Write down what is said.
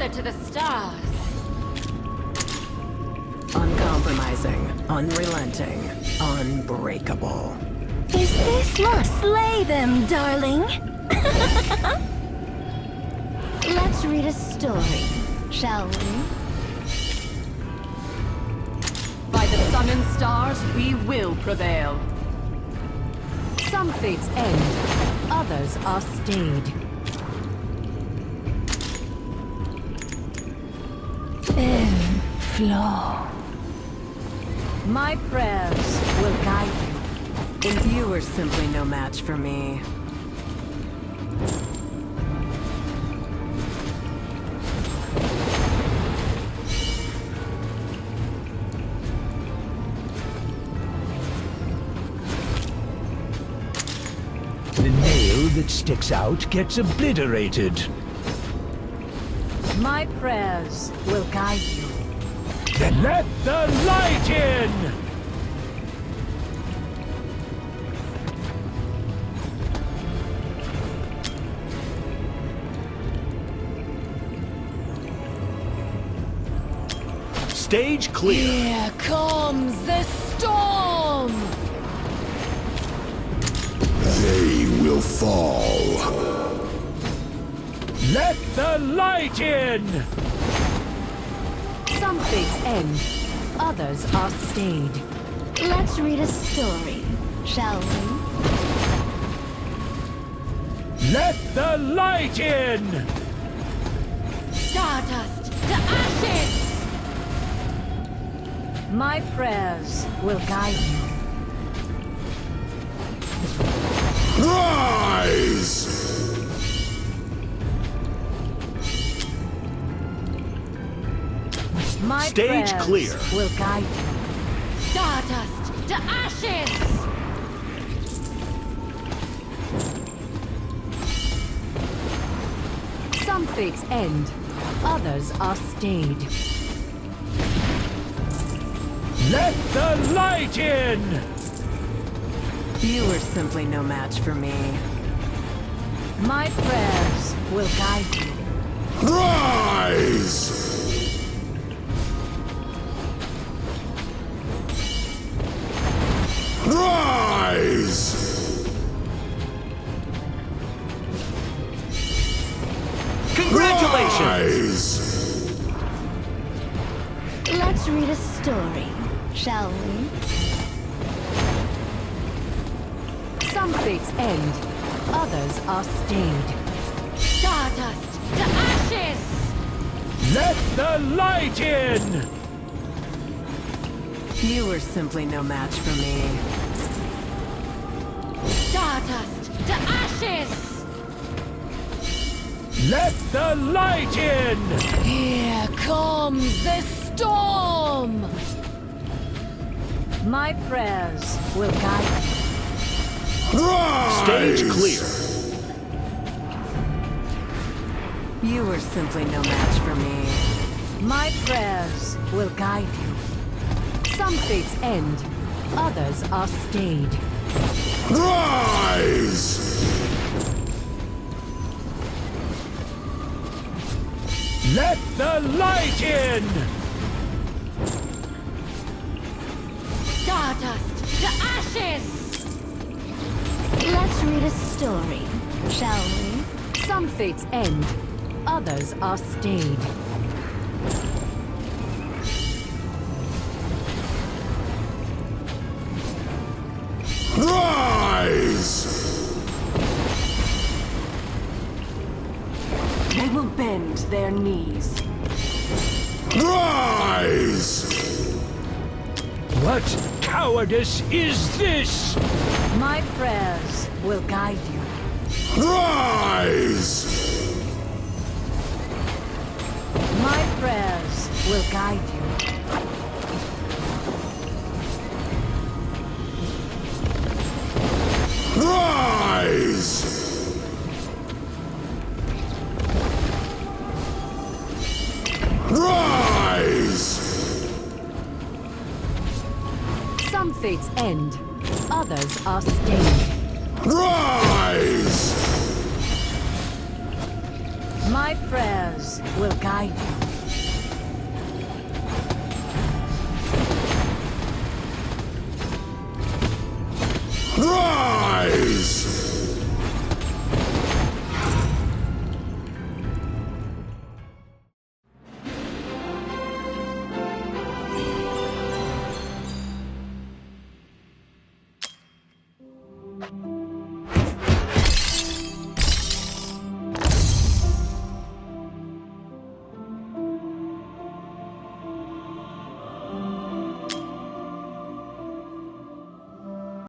closer to the stars. Uncompromising, unrelenting, unbreakable. Is this love? Slay them, darling. Let's read a story, shall we? By the sun and stars, we will prevail. Some fates end, others are stayed. Flow. My prayers will guide you. And you were simply no match for me. The nail that sticks out gets obliterated. My prayers will guide you. Then let the light in! Stage clear. Here comes the storm! They will fall. Let the light in! Some fates end, others are stayed. Let's read a story, shall we? Let the light in! Stardust to ashes! My prayers will guide you. Rise! My Stage prayers clear. will guide you. Stardust to ashes! Some fates end, others are stayed. Let the light in! You were simply no match for me. My prayers will guide you. Rise! Rise! Congratulations! Rise! Let's read a story, shall we? Some fates end, others are stayed. Stardust to ashes! Let the light in! You were simply no match for me. Stardust to ashes! Let the light in! Here comes the storm! My prayers will guide you. Rise! Stage clear. You were simply no match for me. My prayers will guide you. Some fates end, others are stayed. Rise! Let the light in! Stardust to ashes! Let's read a story, shall we? Some fates end, others are stayed. Rise! They will bend their knees. Rise! What cowardice is this? My prayers will guide you. Rise! My prayers will guide you. Rise! Rise! Some fates end, others are stayed. Rise! My prayers will guide you.